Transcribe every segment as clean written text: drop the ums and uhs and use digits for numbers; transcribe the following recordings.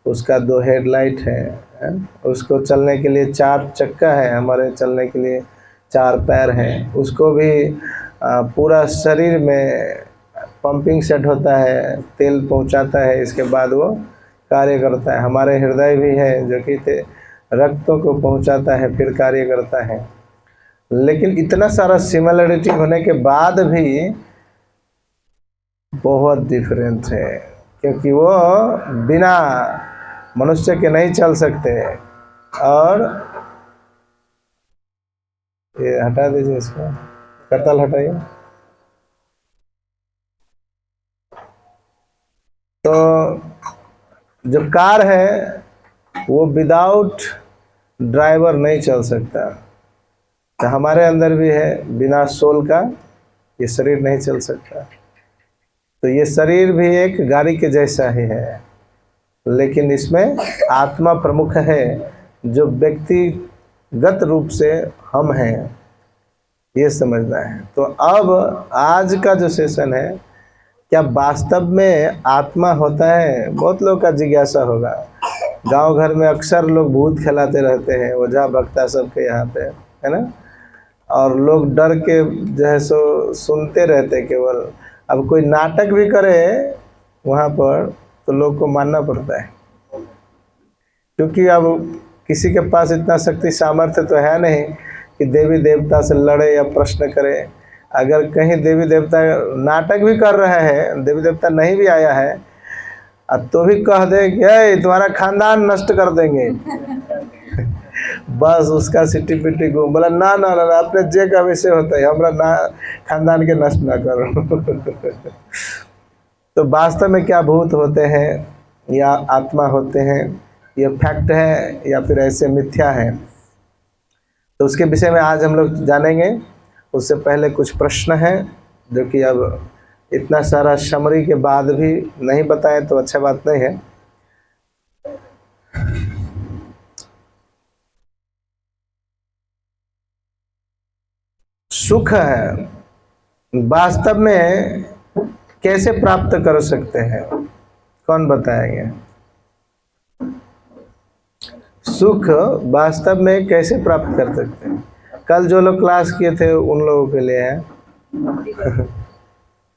उसका 2 हेडलाइट है? उसको चलने के लिए 4 चक्का है, हमारे चलने के लिए 4 पैर हैं। उसको भी पूरा शरीर में पंपिंग सेट होता है, तेल पहुंचाता है, इसके बाद वो कार्य करता है। हमारे हृदय भी है जो कि रक्तों को पहुंचाता है, फिर कार्य करता है। लेकिन इतना सारा सिमिलरिटी होने के बाद भी बहुत डिफरेंट है, क्योंकि वो बिना मनुष्य के नहीं चल सकते। और ये हटा दीजिए, इसको कर्तल हटाइए। तो जो कार है वो विदाउट ड्राइवर नहीं चल सकता। तो हमारे अंदर भी है, बिना सोल का ये शरीर नहीं चल सकता। तो ये शरीर भी एक गाड़ी के जैसा ही है, लेकिन इसमें आत्मा प्रमुख है, जो व्यक्तिगत रूप से हम हैं, ये समझना है। तो अब आज का जो सेशन है, क्या वास्तव में आत्मा होता है? बहुत लोग का जिज्ञासा होगा। गांव घर में अक्सर लोग भूत खिलाते रहते हैं, ओझा भक्ता सबके यहाँ पे, है ना। और लोग डर के जो है सो सुनते रहते केवल। अब कोई नाटक भी करे वहाँ पर तो लोग को मानना पड़ता है, क्योंकि अब किसी के पास इतना शक्ति सामर्थ्य तो है नहीं कि देवी देवता से लड़े या प्रश्न करे। अगर कहीं देवी देवता नाटक भी कर रहे हैं, देवी देवता नहीं भी आया है, अब तो भी कह दे कि तुम्हारा खानदान नष्ट कर देंगे बस उसका सिटी पिटी घूम बोला, ना ना ना, अपने जे का विषय होता है, हमारा ना खानदान के नष्ट ना करो तो वास्तव में क्या भूत होते हैं या आत्मा होते हैं, ये फैक्ट है या फिर ऐसे मिथ्या है, तो उसके विषय में आज हम लोग जानेंगे। उससे पहले कुछ प्रश्न हैं जो कि अब इतना सारा समरी के बाद भी नहीं बताएं तो अच्छा बात नहीं है। सुख है वास्तव में कैसे प्राप्त कर सकते हैं? कौन बताएंगे? सुख वास्तव में कैसे प्राप्त कर सकते हैं? कल जो लोग क्लास किए थे उन लोगों के लिए है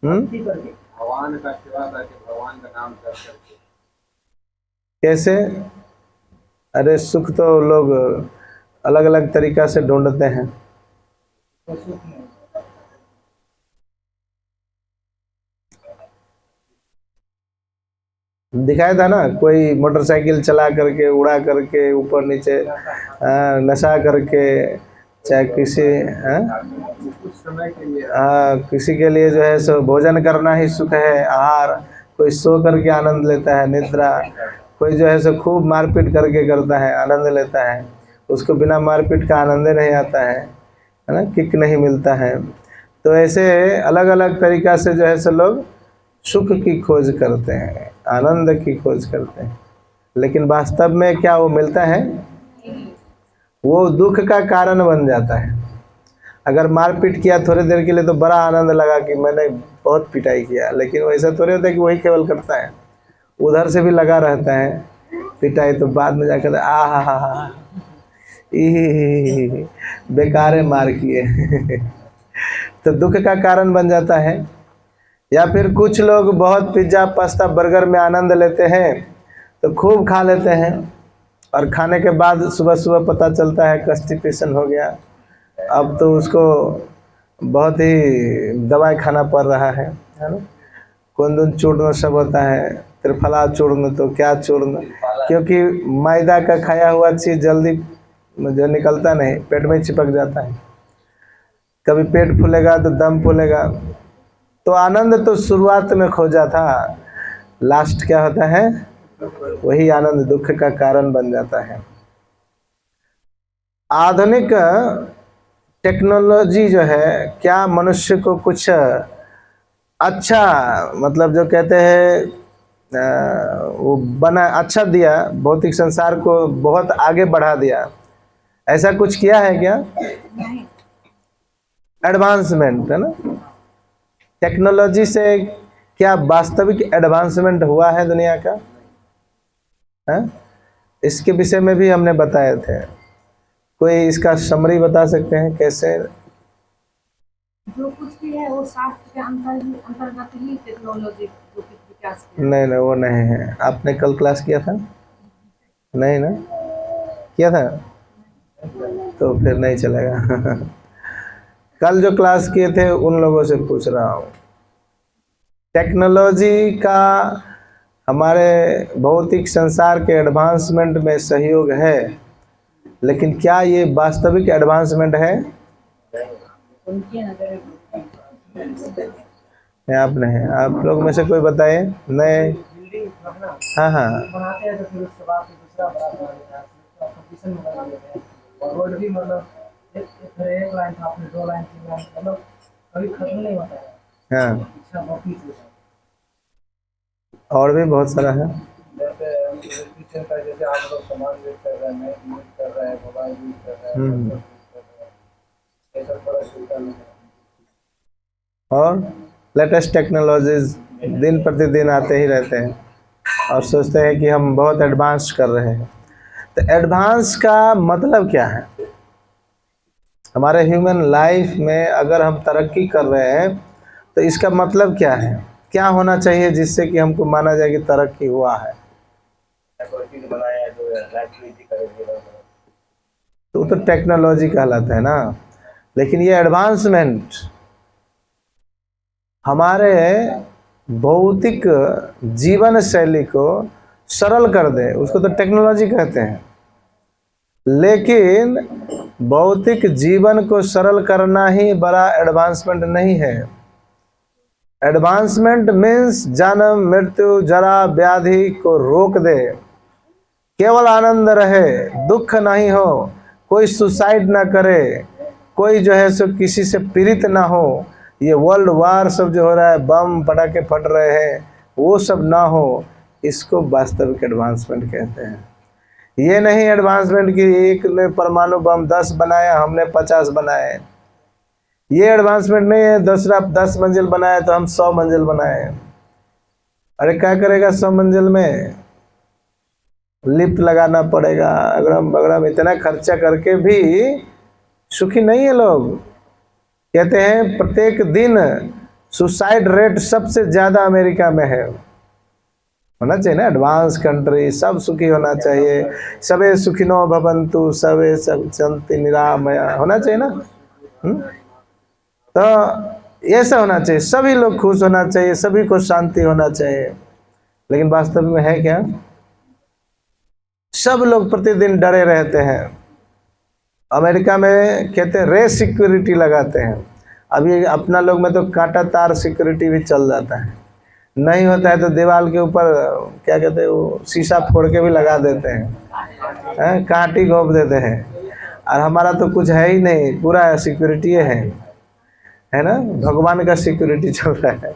भगवान का सेवा करके, भगवान का नाम करके। कैसे? अरे सुख तो लोग अलग अलग तरीका से ढूंढते हैं। दिखाया था ना, कोई मोटरसाइकिल चला करके, उड़ा करके, ऊपर नीचे नशा करके, चाहे किसी किसी के लिए जो है सो भोजन करना ही सुख है, आहार। कोई सो करके आनंद लेता है, निद्रा। कोई जो है सो खूब मारपीट करके करता है, आनंद लेता है। उसको बिना मारपीट का आनंद नहीं आता है ना, किक नहीं मिलता है। तो ऐसे अलग अलग तरीका से जो है सो लोग सुख की खोज करते हैं, आनंद की खोज करते हैं, लेकिन वास्तव में क्या वो मिलता है? वो दुख का कारण बन जाता है। अगर मारपीट किया थोड़ी देर के लिए तो बड़ा आनंद लगा कि मैंने बहुत पिटाई किया, लेकिन वैसा थोड़ी होता है कि वही केवल करता है, उधर से भी लगा रहता है पिटाई, तो बाद में जाकर आ बेकार मार किए तो दुख का कारण बन जाता है। या फिर कुछ लोग बहुत पिज्ज़ा पास्ता बर्गर में आनंद लेते हैं, तो खूब खा लेते हैं, और खाने के बाद सुबह सुबह पता चलता है कॉन्स्टिपेशन हो गया। अब तो उसको बहुत ही दवाई खाना पड़ रहा है ना। कुंदन चूर्ण सब होता है, त्रिफला चूर्ण, तो क्या चूर्ण, क्योंकि मैदा का खाया हुआ चीज़ जल्दी जो निकलता नहीं, पेट में चिपक जाता है। कभी पेट फूलेगा तो दम फूलेगा। तो आनंद तो शुरुआत में खोजा था, लास्ट क्या होता है? वही आनंद दुख का कारण बन जाता है। आधुनिक टेक्नोलॉजी जो है, क्या मनुष्य को कुछ अच्छा, मतलब जो कहते हैं वो बना, अच्छा दिया, भौतिक संसार को बहुत आगे बढ़ा दिया, ऐसा कुछ किया है क्या? एडवांसमेंट है ना, टेक्नोलॉजी से क्या वास्तविक एडवांसमेंट हुआ है दुनिया का? हैं? इसके विषय में भी हमने बताए थे। कोई इसका समरी बता सकते हैं कैसे? जो कुछ भी है वो शास्त्र के अंतर्गत ही टेक्नोलॉजी जो कुछ विकास किया। नहीं नहीं, वो नहीं है। आपने कल क्लास किया था? नहीं ना, किया था तो फिर नहीं चलेगा। कल जो क्लास किए थे उन लोगों से पूछ रहा हूँ। टेक्नोलॉजी का हमारे भौतिक संसार के एडवांसमेंट में सहयोग है, लेकिन क्या ये वास्तविक एडवांसमेंट है? उनकी नजर आप नहीं, आप लोग में से कोई बताए? नहीं। हाँ हाँ, बनाते हैं तो फिर उसके बाद दूसरा बड़ा बना देता है, कंपटीशन में लगा देते हैं। और रोड भी मतलब एक लाइन था, आपने 2 लाइन 3 लाइन, मतलब कभी खत्म नहीं होता है। हाँ, अच्छा बहुत ही है। और भी बहुत सारा है। जैसे आप लोग सामान यूज कर रहे हैं, यूज कर रहे हैं, मोबाइल यूज कर रहे हैं, ये सब बड़ा सुविधा मिल रहा है। और लेटेस्ट टेक्नोलॉजीज दिन प्रतिदिन आते ही रहते हैं और सोचते हैं कि हम बहुत एडवांस कर रहे हैं। तो एडवांस का मतलब क्या है? हमारे ह्यूमन लाइफ में अगर हम तरक्की कर रहे हैं तो इसका मतलब क्या है? क्या होना चाहिए जिससे कि हमको माना जाए कि तरक्की हुआ है? तो वो तो टेक्नोलॉजी कहलाता है ना। लेकिन ये एडवांसमेंट हमारे भौतिक जीवन शैली को सरल कर दे, उसको तो टेक्नोलॉजी कहते हैं। लेकिन भौतिक जीवन को सरल करना ही बड़ा एडवांसमेंट नहीं है। एडवांसमेंट मीन्स जन्म मृत्यु जरा व्याधि को रोक दे, केवल आनंद रहे, दुख नहीं हो, कोई सुसाइड ना करे, कोई जो है सो किसी से पीड़ित ना हो, ये वर्ल्ड वार सब जो हो रहा है, बम पटाखे फट रहे हैं, वो सब ना हो, इसको वास्तविक एडवांसमेंट कहते हैं। ये नहीं एडवांसमेंट कि एक ने परमाणु बम 10 बनाया, हमने 50 बनाए। ये एडवांसमेंट नहीं है 10 मंजिल बनाया तो हम 100 मंजिल बनाए। अरे क्या करेगा 100 मंजिल में? लिफ्ट लगाना पड़ेगा, अगड़म बगड़म इतना खर्चा करके भी सुखी नहीं है लोग। कहते हैं प्रत्येक दिन सुसाइड रेट सबसे ज़्यादा अमेरिका में है। होना चाहिए ना, एडवांस कंट्री, सब सुखी होना चाहिए। सबे सुखिनो भवन्तु, सबे सन्तु निरामया, होना चाहिए ना। तो ऐसा होना चाहिए, सभी लोग खुश होना चाहिए, सभी को शांति होना चाहिए। लेकिन वास्तव में है क्या? सब लोग प्रतिदिन डरे रहते हैं। अमेरिका में कहते हैं रेस सिक्योरिटी लगाते हैं। अभी अपना लोग में तो कांटा तार सिक्योरिटी भी चल जाता है। नहीं होता है तो दीवार के ऊपर क्या कहते हैं वो शीशा फोड़ के भी लगा देते हैं, कांटी घोंप देते हैं। और हमारा तो कुछ है ही नहीं, पूरा सिक्योरिटी है ना, भगवान का सिक्योरिटी चल रहा है।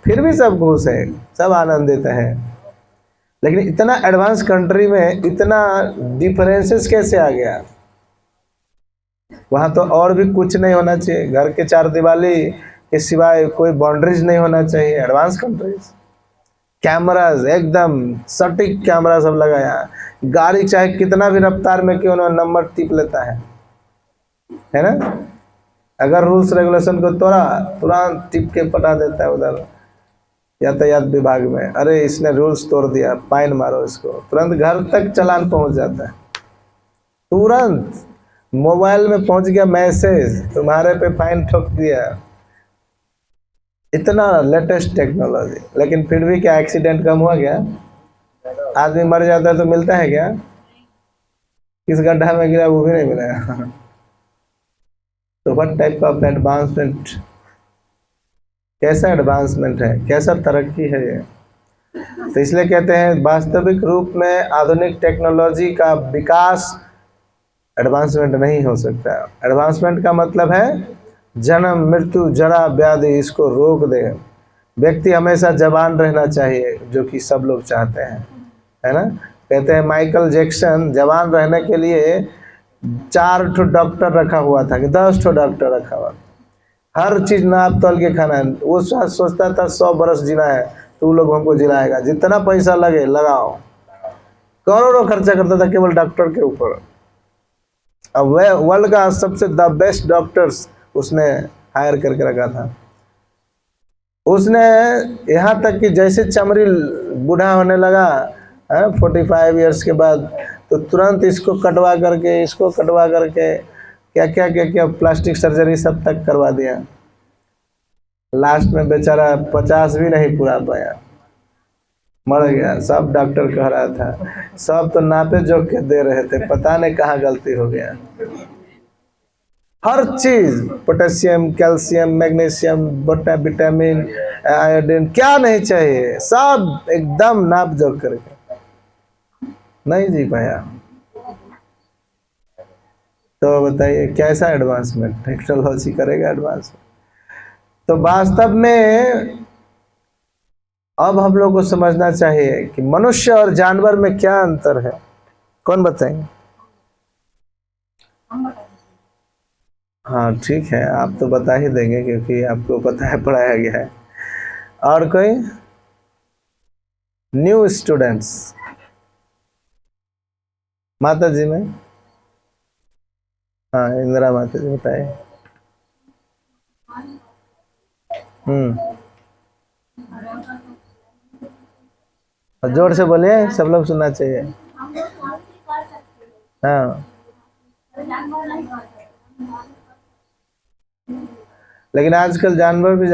फिर भी सब खुश है, सब आनंदित है। लेकिन इतना एडवांस कंट्री में इतना डिफरेंसेस कैसे आ गया? वहाँ तो और भी कुछ नहीं होना चाहिए, घर के 4 दीवारी के सिवाय कोई बाउंड्रीज नहीं होना चाहिए। एडवांस कंट्रीज, कैमराज एकदम सटीक कैमरा सब लगाया, गाड़ी चाहे कितना भी रफ्तार में क्यों ना नंबर टिप लेता है ना। अगर रूल्स रेगुलेशन को तोड़ा तुरंत टिप के पटा देता है उधर यातायात विभाग में, अरे इसने रूल्स तोड़ दिया, फाइन मारो इसको। तुरंत घर तक चालान पहुंच जाता है, तुरंत मोबाइल में पहुंच गया मैसेज, तुम्हारे पे फाइन ठोक दिया। इतना लेटेस्ट टेक्नोलॉजी। लेकिन फिर भी क्या एक्सीडेंट कम हुआ क्या? आदमी मर जाता है तो मिलता है क्या? किस गड्ढा में गिरा वो भी नहीं मिलेगा। तो व्हाट टाइप ऑफ एडवांसमेंट, कैसा एडवांसमेंट है, कैसा तरक्की है ये? तो इसलिए कहते हैं वास्तविक रूप में आधुनिक टेक्नोलॉजी का विकास एडवांसमेंट नहीं हो सकता। एडवांसमेंट का मतलब है जन्म मृत्यु जरा व्याधि इसको रोक दे। व्यक्ति हमेशा जवान रहना चाहिए, जो कि सब लोग चाहते हैं, है ना। कहते हैं माइकल जैक्सन जवान रहने के लिए 4 ठो डॉक्टर रखा हुआ था कि 10 ठो डॉक्टर रखा हुआ, हर चीज़ नाप तोल के खाना है। वो सोचता था 100 बरस जीना है तो वो लोग हमको जिलाएगा, जितना पैसा लगे लगाओ। करोड़ों खर्चा करता था केवल डॉक्टर के ऊपर। अब वह वर्ल्ड का सबसे द बेस्ट डॉक्टर्स उसने हायर करके रखा था। उसने यहाँ तक कि जैसे चमड़ी बूढ़ा होने लगा 45 इयर्स के बाद, तो तुरंत इसको कटवा करके, इसको कटवा करके, क्या क्या क्या क्या प्लास्टिक सर्जरी सब तक करवा दिया। लास्ट में बेचारा 50 भी नहीं पूरा पाया, मर गया। सब डॉक्टर कह रहा था, सब तो नापे जोख के दे रहे थे, पता नहीं कहाँ गलती हो गया। हर चीज, potassium, calcium, magnesium, vitamin, iodine, क्या नहीं चाहिए, सब एकदम नाप जोख करके, नहीं जी पाया। तो बताइए कैसा एडवांसमेंट, टेक्नोलॉजी करेगा एडवांसमेंट। तो वास्तव में अब हम लोग को समझना चाहिए कि मनुष्य और जानवर में क्या अंतर है। कौन बताएंगे? हाँ ठीक है, आप तो बता ही देंगे क्योंकि आपको पता है, पढ़ाया गया है। और कोई न्यू स्टूडेंट्स? माता जी में, हाँ इंदिरा माता जी बताइए। और जोर से बोलिए, सब लोग सुनना चाहिए। हाँ लेकिन आजकल जानवर भी